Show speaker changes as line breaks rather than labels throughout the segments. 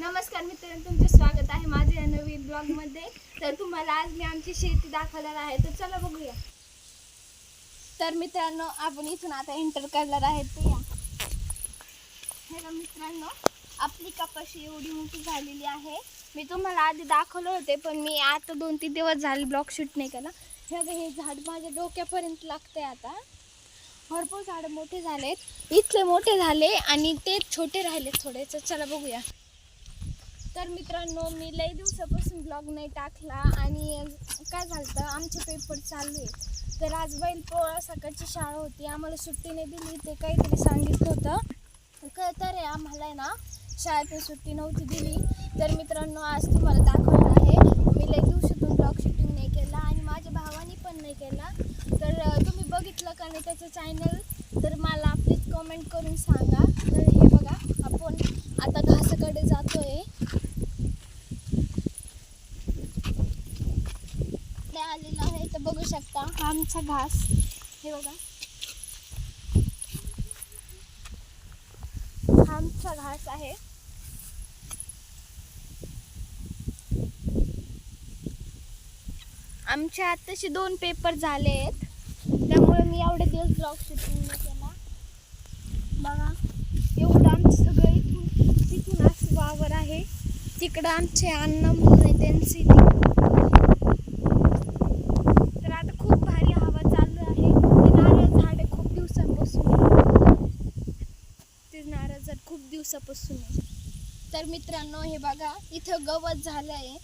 नमस्कार मित्रांनो, तुमचे स्वागत आहे माझ्या नवीन ब्लॉगमध्ये. तर तुम्हाला आज मी आमची शेती दाखवणार आहे, तर चला बघूया. तर मित्रांनो, आपण इथून आता एंटर करणार आहे. ते हे का मित्रांनो, आपली कपाशी एवढी मोठी झालेली आहे. मी तुम्हाला आधी दाखवलं होते, पण मी आता 2-3 दिवस झाले ब्लॉग शूट नाही केला. हे झाड माझ्या डोक्यापर्यंत लागते. आता भरपूर झाडं मोठे झालेत, इथले मोठे झाले आणि ते छोटे राहिले थोडे. तर चला बघूया. तर मित्रांनो, मी लई दिवसापासून ब्लॉग नाही टाकला आणि काय झालं, आमचे पेपर चालू आहे. तर आज बैलपोळा सकाळची शाळा होती, आम्हाला सुट्टी नाही दिली. ते काहीतरी सांगितलं होतं तर आम्हाला ना शाळेतून सुट्टी नव्हती दिली. तर मित्रांनो, आज तुम्हाला दाखवणार आहे. मी लई दिवसातून ब्लॉग शूटिंग नाही केला आणि माझ्या भावानी पण नाही केला. तर तुम्ही बघितलं का नाही त्याचं चॅनल, तर मला प्लीज कमेंट करून सांगा. तर हे बघा, आपण आता घासाकडे जातोय. आलेला आहे तर बघू शकता, हा आमचा घास. हे बघा, हा आमचा घास आहे. आमचे आताशी 2 पेपर झाले आहेत, त्यामुळे मी एवढे दिवस ब्लॉग शूटिंग नाही केला. बघा, एवढं आमचं सगळं तिथून असं वावर आहे. तिकडं आमचे अण्णा म्हणून आहे, त्यांची खूप दिवसापासून आहे. तर मित्रांनो, हे बघा, इथं गवत झालं आहे.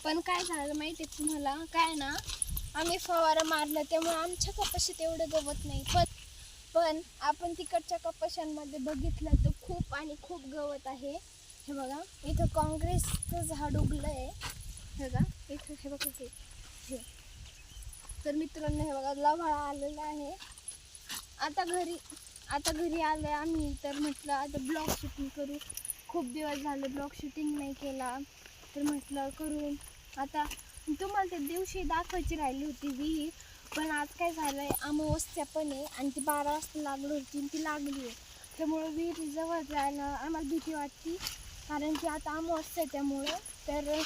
पण काय झालं माहिती आहे तुम्हाला, काय ना, आम्ही फवारा मारला त्यामुळे आमच्या कपाशीत एवढं गवत नाही. पण आपण तिकडच्या कपाशांमध्ये बघितलं तर खूप आणि खूप गवत आहे. हे बघा, इथं काँग्रेसचं झाड उगलं आहे. हे बघा, इथं हे बघा, हे. तर मित्रांनो, हे बघा, लव्हाळा आलेला आहे. आता घरी आले आम्ही, तर म्हटलं आता ब्लॉग शूटिंग करू. खूप दिवस झाले ब्लॉग शूटिंग नाही केला, तर म्हटलं करू. आता तुम्हाला त्या दिवशी दाखवायची राहिली होती विहीर, पण आज काय झालं आहे, अमावस्या पण आहे आणि ती 12 वाजता लागली होती आणि ती लागली आहे. त्यामुळं विहिरीजवळ जायला आम्हाला भीती वाटते, कारण की आता अमावस्या आहे. त्यामुळं तर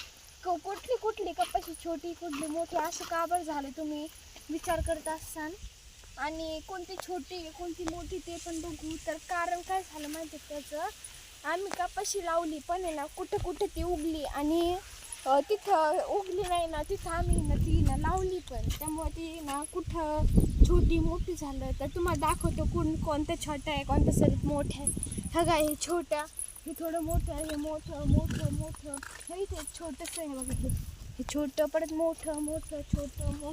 कुठली कपाशी छोटी, कुठली मोठी, असं का बरं झालं तुम्ही विचार करत असाल. आणि कोणती छोटी कोणती मोठी ते पण बघू. तर कारण काय झालं माहिती आहे त्याचं, आम्ही कपाशी लावली पण आहे ना, कुठं ती उगली आणि तिथं उगली नाही ना, तिथं आम्ही ती लावली पण, त्यामुळे ती ना कुठं छोटी मोठी झालं. तर तुम्हाला दाखवतो कोणतं छोटं आहे, कोणतं सर्वात मोठं आहे. हा हे छोट्या, हे थोडं मोठं आहे, हे मोठं हे इथे छोटंसं आहे. बघा, हे छोटं, परत मोठं छोटं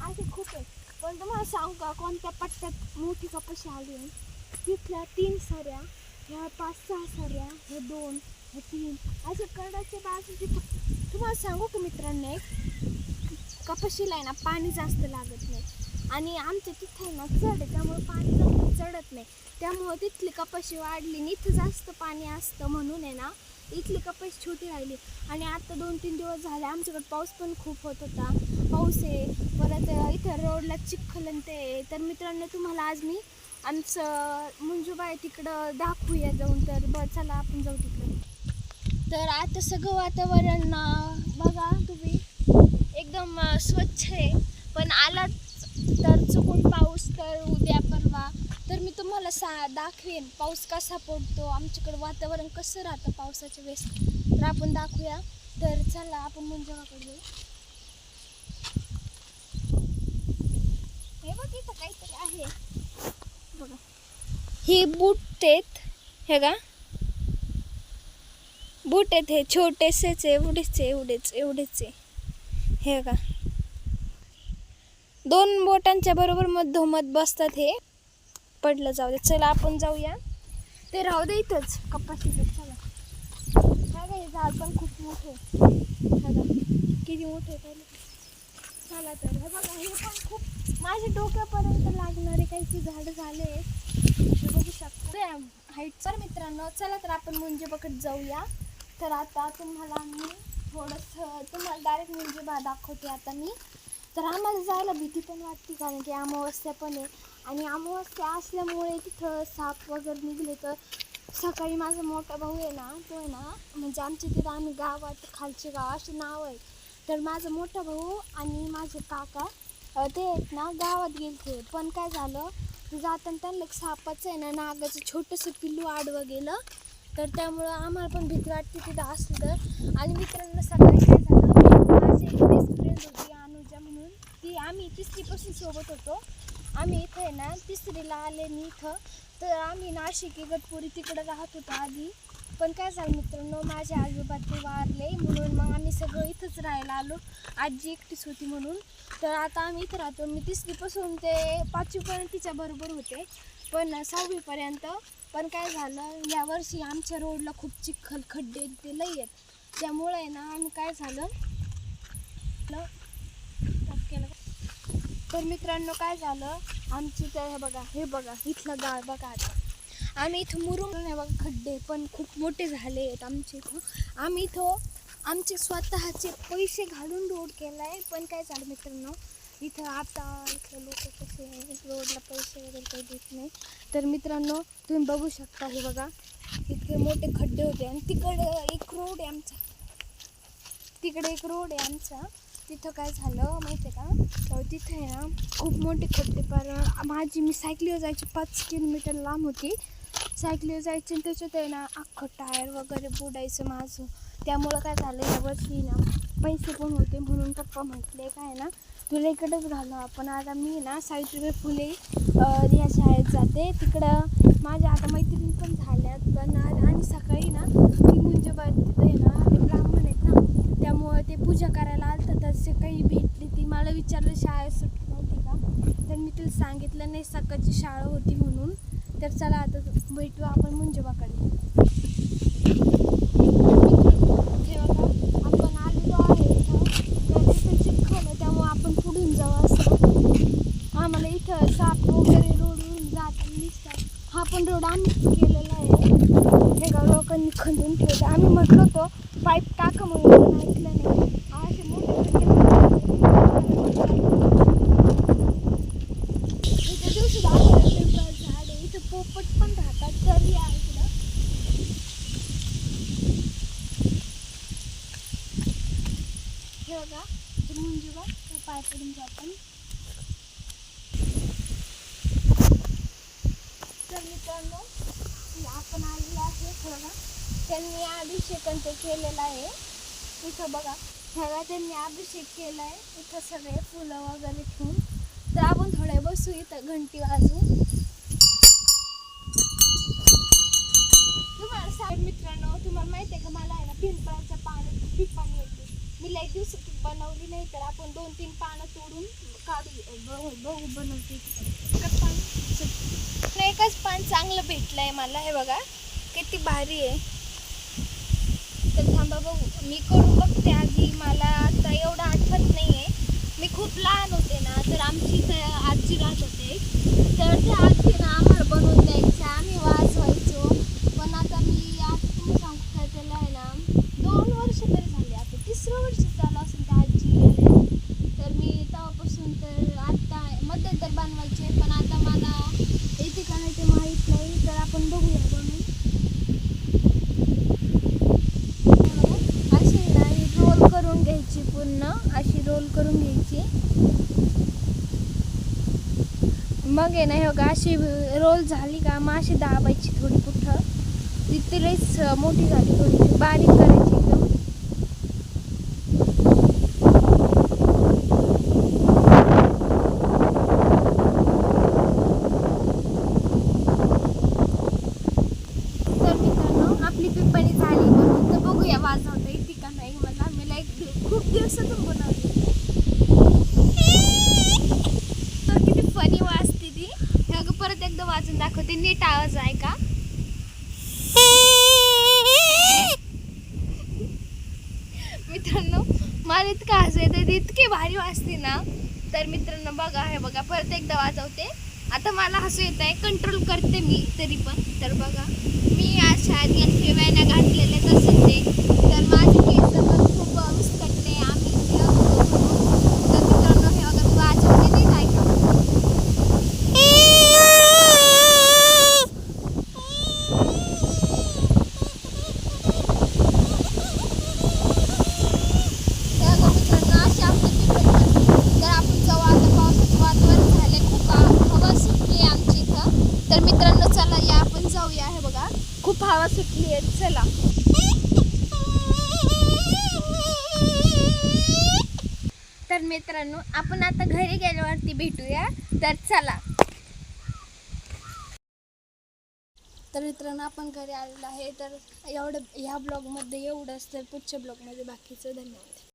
असे खूप आहे. पण तुम्हाला सांगू का, कोणत्या पट्ट्यात मोठी कपाशी आली आहे. तिथल्या 3 सऱ्या, ह्या 5-6 सऱ्या, हे 2, हे 3, असे कडाचे बाजूचे. तुम्हाला सांगू का मित्रांनो, कपाशीला आहे ना पाणी जास्त लागत नाही आणि आमच्या तिथे आहे ना चढ आहे, त्यामुळे पाणी जास्त चढत नाही. त्यामुळं तिथली कपाशी वाढली आणि इथं जास्त पाणी असतं, म्हणून आहे ना इथली कपाशी छोटी राहिली. आणि आता 2-3 दिवस झाले आमच्याकडे पाऊस पण खूप होत होता. पाऊस आहे, परत इथं रोडला चिखल ते. तर मित्रांनो, तुम्हाला आज मी आमचं मंजूबाई तिकडं दाखवूया जाऊन. तर चला आपण जाऊ तिकडं. तर आता सगळं वातावरण बघा तुम्ही, एकदम स्वच्छ आहे. पण आला तर चुकून पाऊस, तर उद्या परवा तर मी तुम्हाला दाखवेन पाऊस कसा पडतो, आमच्याकडे वातावरण कसं राहतं पावसाच्या वेळेस. तर आपण दाखवूया. तर चला आपण मंजूबाईकडे जाऊ. हे बघ, इथं काहीतरी आहे बघा, हे बूट आहेत. हे का बूट आहेत, हे छोटेसेच एवढेच आहे. हे का 2 बोटांच्या बरोबर मधोमध बसतात. हे पडलं, जाऊ दे. चला आपण जाऊया. ते राहू दे इथंच कपाशीचं. चला, हे झाड पण खूप मोठे, किती मोठे पहिले. चला, तर हे बघा, हे पण खूप माझ्या डोक्यापर्यंत लागणारे काही झाडं झाले आहेत, हे बघू शकता हाईट. तर मित्रांनो, चला तर आपण मुंजेबाकडे जाऊया. तर आता तुम्हाला मी थोडंसं डायरेक्ट मुंजेबा दाखवते आता मी. तर आम्हाला जायला भीती पण वाटते, कारण की अमावस्या पण आहे आणि अमावस्या असल्यामुळे तिथं साप वगैरे निघले तर सकाळी माझा मोठा भाऊ आहे ना, तो आहे ना, म्हणजे आमच्या तिथं आम्ही गावात खालचे गाव असे नाव आहे. तर माझा मोठा भाऊ आणि माझे काका ते आहेत ना गावात गेलते. पण काय झालं, जाताना त्यांना एक सापाचं आहे ना, नागाचं छोटंसं पिल्लू आडवं गेलं. तर त्यामुळं आम्हाला पण भीती वाटते तिथं असलं तर. आणि मित्रांनो सकाळी काय झालं, माझी एक बेस्ट फ्रेंड होती अनुजा म्हणून, ती आम्ही तिसरीपासून सोबत होतो. आम्ही इथं आहे ना तिसरीला आले मी इथं. तर आम्ही नाशिक इगतपुरी तिकडं राहत होतो आधी. पण काय झालं मित्रांनो, माझे आजोबा ते वारले म्हणून मग आम्ही सगळं इथंच राहायला आलो. आजी एकटीच होती म्हणून. तर आता आम्ही इथं राहतो. मी तिसरीपासून ते 5वीपर्यंत तिच्याबरोबर होते, पण 6वीपर्यंत. पण काय झालं, यावर्षी आमच्या रोडला खूप चिखल खड्डे ते लई आहेत. त्यामुळे आहे ना आम्ही काय झालं तर मित्रांनो काय झालं, आमची तर हे बघा इथलं गाव बघा. आता आम्ही इथं मुरुम नाही बघा, खड्डे पण खूप मोठे झाले आहेत आमच्या इथं. आम्ही इथं आमचे स्वतःचे पैसे घालून रोड केला आहे. पण काय झालं मित्रांनो, इथं आता इथं लोक कसे रोडला पैसे वगैरे काही देत नाही. तर मित्रांनो तुम्ही बघू शकता, हे बघा इतके मोठे खड्डे होते. आणि तिकडे एक रोड आहे आमचा, तिथं काय झालं माहिती आहे का, तिथे आहे ना खूप मोठे खड्डे. पण मी सायकलीवर जायची 5 किलोमीटर लांब होती. सायकलीवर जायची आणि त्याच्यात आहे ना अख्खं टायर वगैरे बुडायचं माझं. त्यामुळं काय झालं, यावर्षी ना पैसे पण होते म्हणून पप्पा म्हटले काय ना तुला इकडंच घालू आपण. आता मी ना सावित्रीबाई फुले या शाळेत जाते. तिकडं माझ्या आता मैत्रिणी पण झाल्यात. पण आणि सकाळी ना ती मुंजोबा तिथं आहे ना, ते ब्राह्मण आहेत ना, त्यामुळं ते पूजा करायला आलं. तर सकाळी भेटली ती, मला विचारलं शाळेत सुट्टी नव्हती का, तर मी तिला सांगितलं नाही सकाळची शाळा होती म्हणून. तर चला आता भेटू आपण मुंजोबाकडे. हे बघा आपण आलेलो आहे इथं. तर इथं चिखल आहे त्यामुळे आपण पुढून जाऊ असं. आम्हाला इथं साप वगैरे रोडवरून जाताना दिसतात. हा पण रोड आम्हीच केलेला आहे. हे गाव लोकांनी खंदून ठेवलं. आम्ही म्हटलं होतो पाईप टाका म्हणून, पण ऐकलं नाही. असे मोठे इथं दिवशी झाड आहे, इथं पोपट पण राहतात. तर या इकडं हे बघा ते मुंजोबा पाय पडून जातात. तर मित्रांनो आपण आलेलो आहे बघा, त्यांनी अभिषेक ते केलेला आहे इथं बघा. ह्याला त्यांनी अभिषेक केला आहे इथं सगळे फुलं वगैरे ठेवून. तर आपण थोडे बसू इथं घंटी वाजू. तुम्हाला मित्रांनो तुम्हाला माहिती आहे का, मला आहे ना पिंपळाच्या पाण्यात खूप पाणी येते. मी एक दिवस बनवली नाही, तर आपण 2-3 पानं तोडून काढू बनवते. एकच पान चांगलं भेटलंय मला, हे बघा किती भारी आहे. तर थांबा बघू, मी करून बघते आधी. मला आता एवढं आठवत नाही आहे, मी खूप लहान होते ना. तर आमची इथं आजी राहत होते, तर त्या आजी ना आम्हाला बनवून द्यायच्या, आम्ही वाजवायचो. पण आता तुम्ही सांगू काय, त्याला आहे ना 2 वर्ष तरी झाले, आता 3रं वर्ष चालू असेल त्या आजी गेले. तर मी तेव्हापासून तर आता मध्यंतर बनवायचे, पण आता मला येते का नाही ते माहीत नाही. तर आपण बघूया बनवून. अशी ना रोल करून घ्यायची, पूर्ण अशी रोल करून घ्यायची. मग आहे ना हे बघा अशी रोल झाली का, मग अशी दाबायची थोडी पुठं. ती लईच मोठी झाली, थोडी बारीक करायची एकदम. तर मित्रांनो आपली पिंपळी झाली म्हणून, तर बघूया वाजवता येते का नाही. मला खूप दिवसातून बनवली. तर किती फनी वाजते ती. परत एकदा वाजून दाखवते, नीट आवाज आहे का. मित्रांनो मला इतकं हसू येतं, इतकी भारी वाजते ना. तर मित्रांनो बघा, हे बघा परत एकदा वाजवते. आता मला हसू येत आहे, कंट्रोल करते मी तरी पण. तर बघा मी आज शाळेत गेले वेण्या घातलेले तसं ते. तर माझे केस पण खूप विस्कटले, आम्ही फिरत होतो म्हणून. तर मित्रांनो हे बघा मी वाजवते, नाही काय का. खूप हवा सुटली आहे. चला तर मित्रांनो, आपण आता घरी गेल्यावरती भेटूया. तर चला. तर मित्रांनो, आपण घरी आलेलो आहे. तर ह्या ब्लॉगमध्ये एवढंच. तर पुढच्या ब्लॉगमध्ये बाकीचं. धन्यवाद.